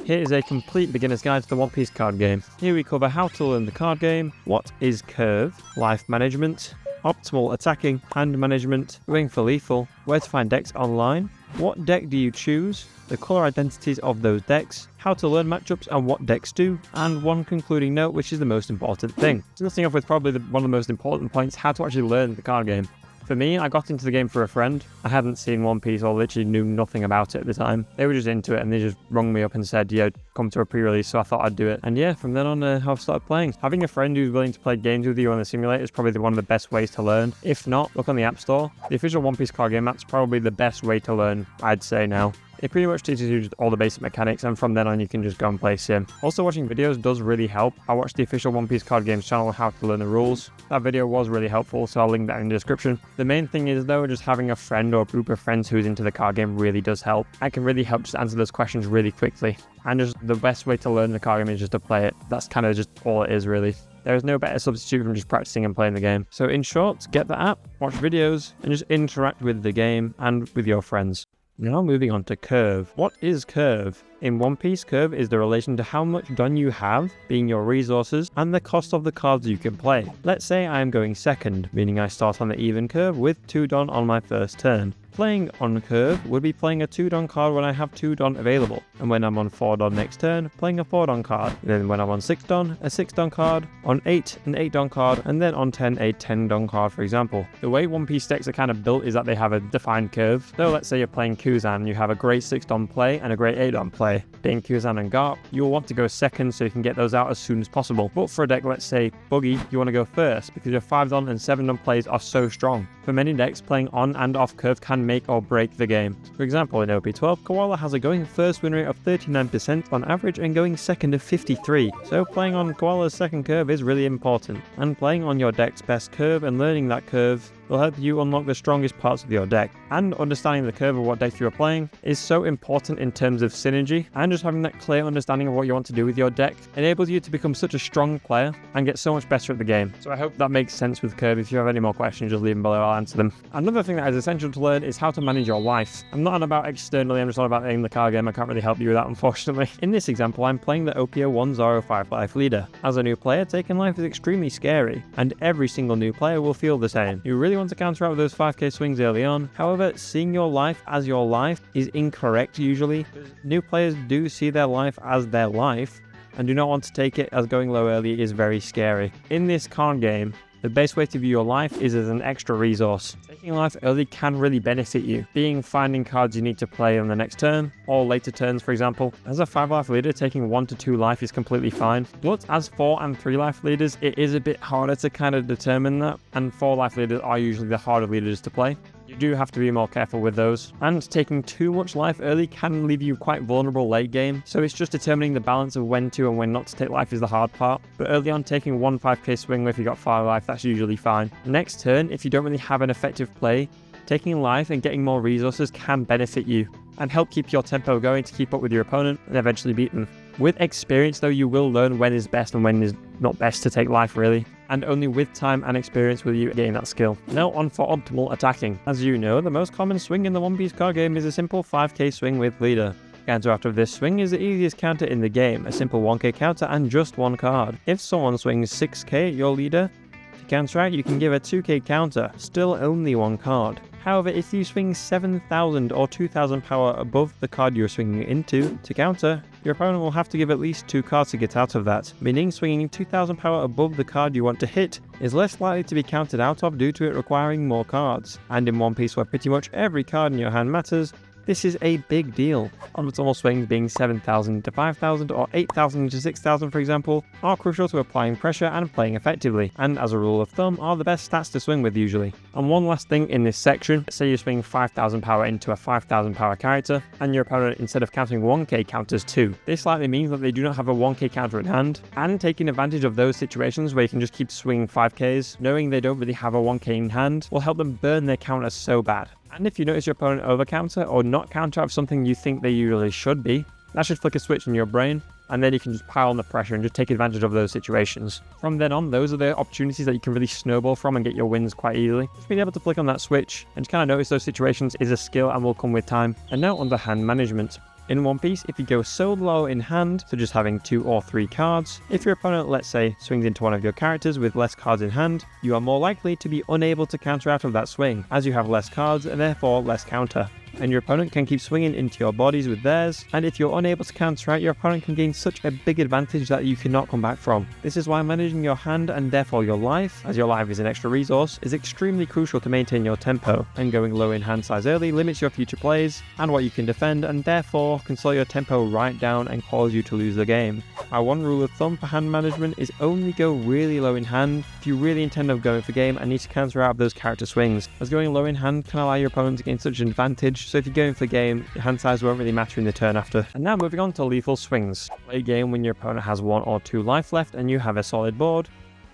Here is a complete beginner's guide to the One Piece card game. Here we cover how to learn the card game, what is curve, life management, optimal attacking, hand management, going for lethal, where to find decks online, what deck do you choose, the color identities of those decks, how to learn matchups and what decks do, and one concluding note, which is the most important thing. So starting off with probably one of the most important points, how to actually learn the card game. For me, I got into the game for a friend. I hadn't seen One Piece or literally knew nothing about it at the time. They were just into it and they just rung me up and said, yeah, come to a pre-release, so I thought I'd do it. And yeah, from then on, I've started playing. Having a friend who's willing to play games with you on the simulator is probably one of the best ways to learn. If not, look on the App Store. The official One Piece card game, that's probably the best way to learn, I'd say now. It pretty much teaches you just all the basic mechanics, and from then on you can just go and play sim. Also, watching videos does really help. I watched the official One Piece card games channel on how to learn the rules. That video was really helpful, so I'll link that in the description. The main thing is though, just having a friend or a group of friends who's into the card game really does help. I can really help just answer those questions really quickly. And just the best way to learn the card game is just to play it. That's kind of just all it is really. There is no better substitute from just practicing and playing the game. So in short, get the app, watch videos, and just interact with the game and with your friends. Now moving on to curve. What is curve? In One Piece, curve is the relation to how much done you have, being your resources, and the cost of the cards you can play. Let's say I am going second, meaning I start on the even curve with 2 Don on my first turn. Playing on curve would be playing a 2 Don card when I have 2 Don available, and when I'm on 4 Don next turn, playing a 4 Don card. And then when I'm on 6 Don, a 6 Don card, on 8, an 8 Don card, and then on 10, a 10 Don card, for example. The way One Piece decks are kind of built is that they have a defined curve. So let's say you're playing Kuzan, you have a great 6 Don play and a great 8 Don play. Being Kuzan and Garp, you'll want to go second so you can get those out as soon as possible. But for a deck, let's say Buggy, you want to go first because your 5 Don and 7 Don plays are so strong. For many decks, playing on and off curve can make or break the game. For example, in OP12, Koala has a going first win rate of 39% on average and going second of 53%. So playing on Koala's second curve is really important. And playing on your deck's best curve and learning that curve will help you unlock the strongest parts of your deck. And understanding the curve of what deck you are playing is so important in terms of synergy, and just having that clear understanding of what you want to do with your deck enables you to become such a strong player and get so much better at the game. So I hope that makes sense with curve. If you have any more questions, just leave them below, I'll answer them. Another thing that is essential to learn is how to manage your life. I'm not on about externally, I'm just on about in the card game. I can't really help you with that, unfortunately. In this example, I'm playing the OP01 Zoro 5 life leader. As a new player, taking life is extremely scary, and every single new player will feel the same. You really want to counteract with those 5k swings early on. However, seeing your life as your life is incorrect usually. New players do see their life as their life and do not want to take it as going low early is very scary. In this card game, the best way to view your life is as an extra resource. Taking life early can really benefit you, being finding cards you need to play on the next turn, or later turns for example. As a 5 life leader, taking 1 to 2 life is completely fine, but as 4 and 3 life leaders, it is a bit harder to kind of determine that, and 4 life leaders are usually the harder leaders to play. You do have to be more careful with those, and taking too much life early can leave you quite vulnerable late game, so it's just determining the balance of when to and when not to take life is the hard part. But early on, taking 1 5k swing if you got 5 life, that's usually fine. Next turn, if you don't really have an effective play, taking life and getting more resources can benefit you and help keep your tempo going to keep up with your opponent and eventually beat them. With experience though, you will learn when is best and when is not best to take life really, and only with time and experience will you gain that skill. Now on for optimal attacking. As you know, the most common swing in the One Piece card game is a simple 5k swing with leader. Counter after this swing is the easiest counter in the game, a simple 1k counter and just 1 card. If someone swings 6k, your leader, to counteract you can give a 2k counter, still only 1 card. However, if you swing 7,000 or 2,000 power above the card you're swinging into to counter, your opponent will have to give at least 2 cards to get out of that, meaning swinging 2,000 power above the card you want to hit is less likely to be counted out of due to it requiring more cards. And in One Piece where pretty much every card in your hand matters, this is a big deal. Optimal swings being 7,000 to 5,000 or 8,000 to 6,000 for example, are crucial to applying pressure and playing effectively, and as a rule of thumb are the best stats to swing with usually. And one last thing in this section, say you swing 5,000 power into a 5,000 power character, and your opponent instead of counting 1k counters 2. This likely means that they do not have a 1k counter in hand, and taking advantage of those situations where you can just keep swinging 5ks, knowing they don't really have a 1k in hand, will help them burn their counters so bad. And if you notice your opponent over counter or not counter of something you think they usually should be, that should flick a switch in your brain, and then you can just pile on the pressure and just take advantage of those situations. From then on, those are the opportunities that you can really snowball from and get your wins quite easily. Just being able to flick on that switch and just kind of notice those situations is a skill and will come with time. And now on the hand management. In One Piece, if you go so low in hand, such as having 2 or 3 cards, if your opponent, let's say, swings into one of your characters with less cards in hand, you are more likely to be unable to counter out of that swing, as you have less cards and therefore less counter. And your opponent can keep swinging into your bodies with theirs, and if you're unable to counter out, your opponent can gain such a big advantage that you cannot come back from. This is why managing your hand and therefore your life, as your life is an extra resource, is extremely crucial to maintain your tempo, and going low in hand size early limits your future plays and what you can defend, and therefore can slow your tempo right down and cause you to lose the game. Our one rule of thumb for hand management is only go really low in hand if you really intend on going for game and need to counter out of those character swings, as going low in hand can allow your opponent to gain such an advantage, so if you're going for game, your hand size won't really matter in the turn after. And now moving on to lethal swings. Play a game when your opponent has 1 or 2 life left and you have a solid board.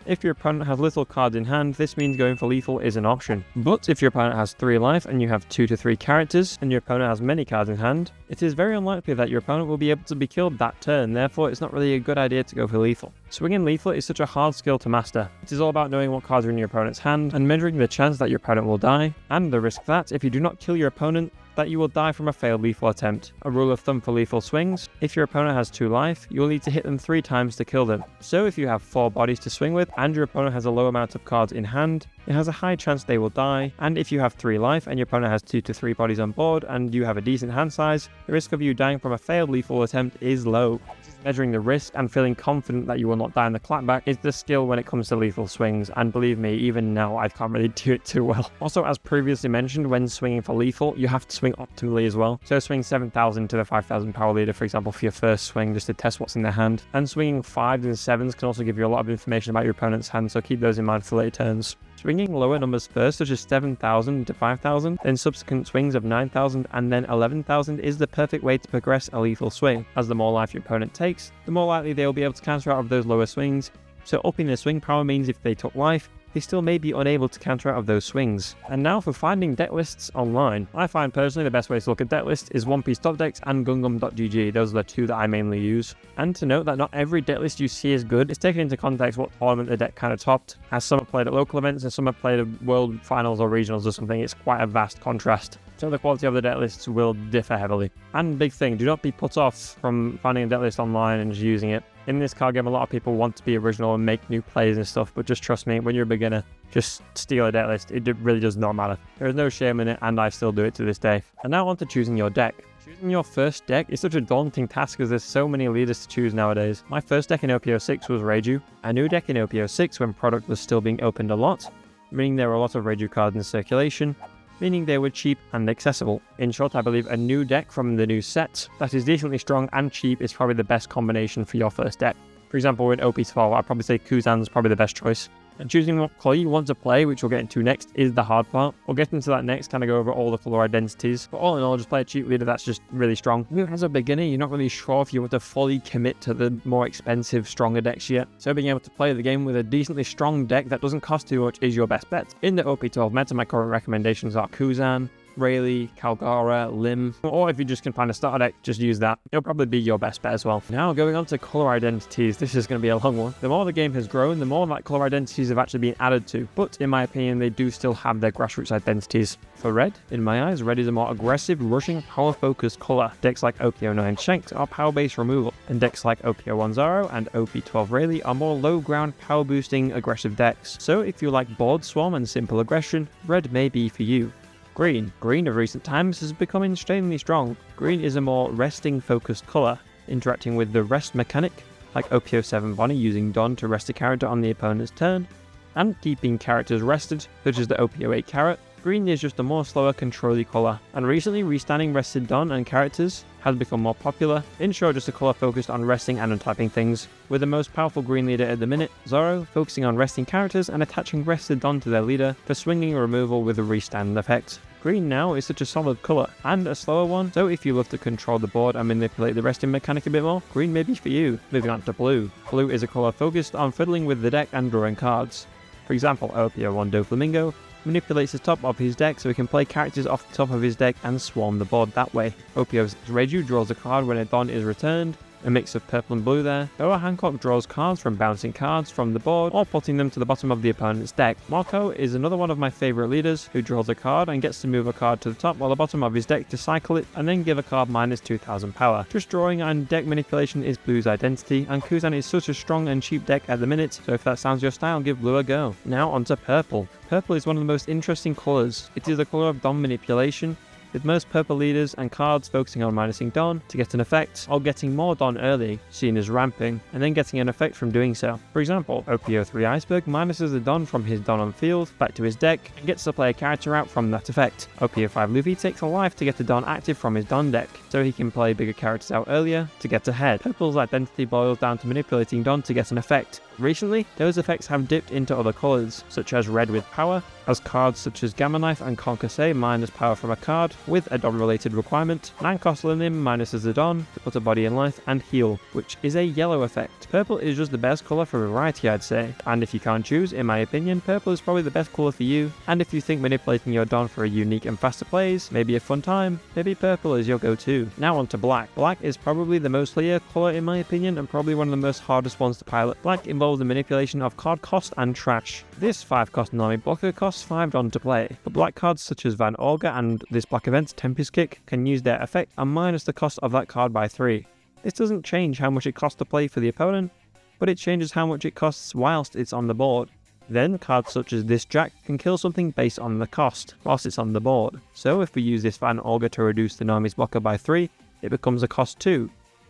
If your opponent has little cards in hand, this means going for lethal is an option. But if your opponent has 3 life and you have 2 to 3 characters, and your opponent has many cards in hand, it is very unlikely that your opponent will be able to be killed that turn, therefore it's not really a good idea to go for lethal. Swinging lethal is such a hard skill to master. It is all about knowing what cards are in your opponent's hand, and measuring the chance that your opponent will die, and the risk that, if you do not kill your opponent, that you will die from a failed lethal attempt. A rule of thumb for lethal swings: if your opponent has 2 life, you will need to hit them 3 times to kill them. So if you have 4 bodies to swing with, and your opponent has a low amount of cards in hand, it has a high chance they will die, and if you have 3 life and your opponent has 2 to 3 bodies on board and you have a decent hand size, the risk of you dying from a failed lethal attempt is low. Measuring the risk and feeling confident that you will not die in the clapback is the skill when it comes to lethal swings, and believe me, even now I can't really do it too well. Also, as previously mentioned, when swinging for lethal, you have to swing optimally as well. So swing 7,000 to the 5,000 power leader, for example, for your first swing, just to test what's in their hand. And swinging 5s and 7s can also give you a lot of information about your opponent's hand, so keep those in mind for later turns. Swinging lower numbers first, such as 7,000 to 5,000, then subsequent swings of 9,000 and then 11,000 is the perfect way to progress a lethal swing, as the more life your opponent takes, the more likely they will be able to counter out of those lower swings. So upping their swing power means if they took life, they still may be unable to counter out of those swings. And now for finding deck lists online. I find personally the best way to look at deck lists is One Piece Top Decks and Gungam.gg. Those are the 2 that I mainly use. And to note that not every deck list you see is good. It's taken into context what tournament the deck kind of topped, as some are played at local events and some are played at world finals or regionals or something. It's quite a vast contrast. So the quality of the deck lists will differ heavily. And big thing, do not be put off from finding a deck list online and just using it. In this card game, a lot of people want to be original and make new plays and stuff, but just trust me, when you're a beginner, just steal a deck list. It really does not matter. There is no shame in it, and I still do it to this day. And now on to choosing your deck. Choosing your first deck is such a daunting task as there's so many leaders to choose nowadays. My first deck in OPO 6 was Reiju. A new deck in OPO 6 when product was still being opened a lot, meaning there were a lot of Reiju cards in circulation, meaning they were cheap and accessible. In short, I believe a new deck from the new set that is decently strong and cheap is probably the best combination for your first deck. For example, in OP12, I'd probably say Kuzan's probably the best choice. And choosing what color you want to play, which we'll get into next, is the hard part. We'll get into that next, kind of go over all the color identities. But all in all, just play a cheap leader that's just really strong. As a beginner, you're not really sure if you want to fully commit to the more expensive, stronger decks yet. So being able to play the game with a decently strong deck that doesn't cost too much is your best bet. In the OP12 meta, my current recommendations are Kuzan, Rayleigh, Calgara, Lim, or if you just can find a starter deck, just use that. It'll probably be your best bet as well. Now going on to color identities, this is going to be a long one. The more the game has grown, the more that color identities have actually been added to, but in my opinion they do still have their grassroots identities. For red, in my eyes, red is a more aggressive, rushing, power-focused color. Decks like OPO9 Shanks are power-based removal, and decks like OPO1 Zaro and OP12 Rayleigh are more low-ground, power-boosting, aggressive decks. So if you like board swarm and simple aggression, red may be for you. Green. Green of recent times has become extremely strong. Green is a more resting focused colour, interacting with the rest mechanic, like OPO7 Bonnie using Don to rest a character on the opponent's turn, and keeping characters rested, such as the OPO8 Carrot. Green is just a more slower, controlly colour, and recently restanding rested Don and characters has become more popular. In short, just a colour focused on resting and untyping things, with the most powerful green leader at the minute, Zoro, focusing on resting characters and attaching rested Don to their leader for swinging removal with a restand effect. Green now is such a solid colour, and a slower one, so if you love to control the board and manipulate the resting mechanic a bit more, green may be for you. Moving on to blue. Blue is a colour focused on fiddling with the deck and drawing cards. For example, OPO1 Doflamingo manipulates the top of his deck so he can play characters off the top of his deck and swarm the board that way. OPO6 Reiju draws a card when a Don is returned, a mix of purple and blue there. Boa Hancock draws cards from bouncing cards from the board or putting them to the bottom of the opponent's deck. Marco is another one of my favourite leaders who draws a card and gets to move a card to the top or the bottom of his deck to cycle it and then give a card minus 2000 power. Just drawing and deck manipulation is Blue's identity, and Kuzan is such a strong and cheap deck at the minute, so if that sounds your style, give Blue a go. Now onto purple. Purple is one of the most interesting colours. It is the colour of Don manipulation, with most purple leaders and cards focusing on minusing Don to get an effect, or getting more Don early, seen as ramping, and then getting an effect from doing so. For example, OPO3 Iceberg minuses the Don from his Don on field back to his deck and gets to play a character out from that effect. OPO5 Luffy takes a life to get the Don active from his Don deck, so he can play bigger characters out earlier to get ahead. Purple's identity boils down to manipulating Don to get an effect. Recently, those effects have dipped into other colours, such as red with power, as cards such as Gamma Knife and Concassé minus power from a card with a Don related requirement. Nankos Linim minuses the Don to put a body in life and heal, which is a yellow effect. Purple is just the best colour for variety, I'd say, and if you can't choose, in my opinion, purple is probably the best colour for you, and if you think manipulating your Don for a unique and faster plays, maybe a fun time, maybe purple is your go-to. Now on to black. Black is probably the most clear colour in my opinion, and probably one of the most hardest ones to pilot. Black involves the manipulation of card cost and trash. This 5 cost Nami blocker costs 5 Don to play, but black cards such as Van Olga and this black event's Tempest Kick can use their effect and minus the cost of that card by 3. This doesn't change how much it costs to play for the opponent, but it changes how much it costs whilst it's on the board. Then cards such as this Jack can kill something based on the cost whilst it's on the board. So if we use this Van Olga to reduce the Nami's blocker by 3, it becomes a cost 2,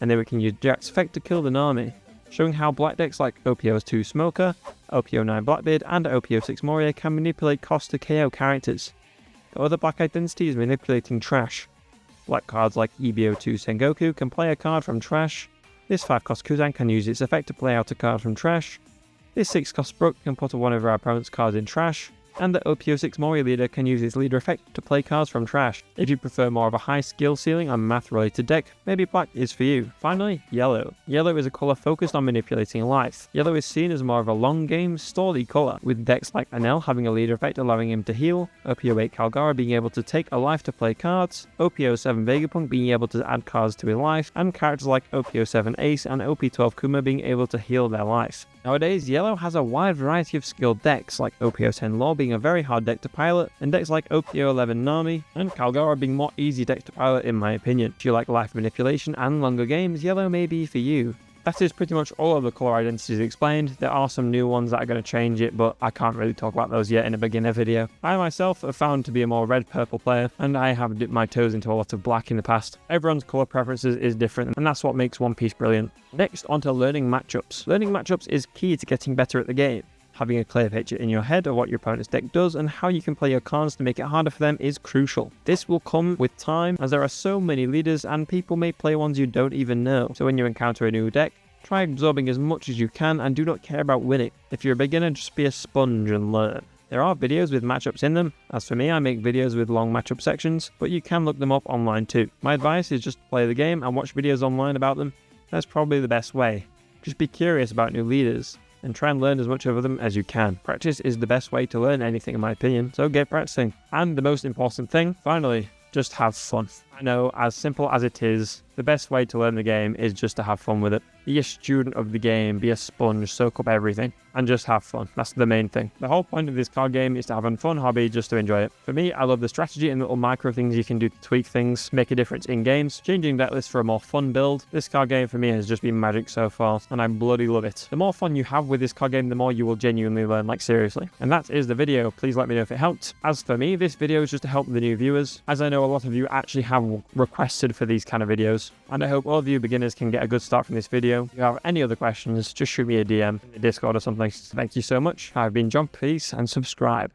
and then we can use Jack's effect to kill the Nami, showing how black decks like OPO2 Smoker, OPO9 Blackbeard, and OPO6 Moria can manipulate cost to KO characters. The other black identity is manipulating trash. Black cards like EBO2 Sengoku can play a card from trash. This 5 cost Kuzan can use its effect to play out a card from trash. This 6 cost Brook can put one of our opponent's cards in trash. And the OPO6 Moria leader can use its leader effect to play cards from trash. If you prefer more of a high skill ceiling and math related deck, maybe black is for you. Finally, yellow. Yellow is a colour focused on manipulating life. Yellow is seen as more of a long game, sturdy colour, with decks like Anel having a leader effect allowing him to heal, OPO8 Calgara being able to take a life to play cards, OPO7 Vegapunk being able to add cards to his life, and characters like OPO7 Ace and OP12 Kuma being able to heal their life. Nowadays, yellow has a wide variety of skilled decks, like OPO10 Law being a very hard deck to pilot, and decks like OPO11 Nami and Calgara being more easy decks to pilot in my opinion. If you like life manipulation and longer games, yellow may be for you. That is pretty much all of the colour identities explained. There are some new ones that are going to change it, but I can't really talk about those yet in a beginner video. I myself have found to be a more red-purple player, and I have dipped my toes into a lot of black in the past. Everyone's colour preferences is different, and that's what makes One Piece brilliant. Next, onto learning matchups. Learning matchups is key to getting better at the game. Having a clear picture in your head of what your opponent's deck does and how you can play your cards to make it harder for them is crucial. This will come with time, as there are so many leaders and people may play ones you don't even know. So when you encounter a new deck, try absorbing as much as you can and do not care about winning. If you're a beginner, just be a sponge and learn. There are videos with matchups in them. As for me, I make videos with long matchup sections, but you can look them up online too. My advice is just play the game and watch videos online about them. That's probably the best way. Just be curious about new leaders and try and learn as much of them as you can. Practice is the best way to learn anything in my opinion, so get practicing. And the most important thing, finally, just have fun. I know, as simple as it is, the best way to learn the game is just to have fun with it. Be a student of the game, be a sponge, soak up everything, and just have fun. That's the main thing. The whole point of this card game is to have a fun hobby just to enjoy it. For me, I love the strategy and little micro things you can do to tweak things, make a difference in games, changing deck lists for a more fun build. This card game for me has just been magic so far, and I bloody love it. The more fun you have with this card game, the more you will genuinely learn, like seriously. And that is the video. Please let me know if it helped. As for me, this video is just to help the new viewers, as I know a lot of you actually have requested for these kind of videos, and I hope all of you beginners can get a good start from this video. If you have any other questions, just shoot me a DM in the Discord or something. Thank you so much. I've been John, peace, and subscribe.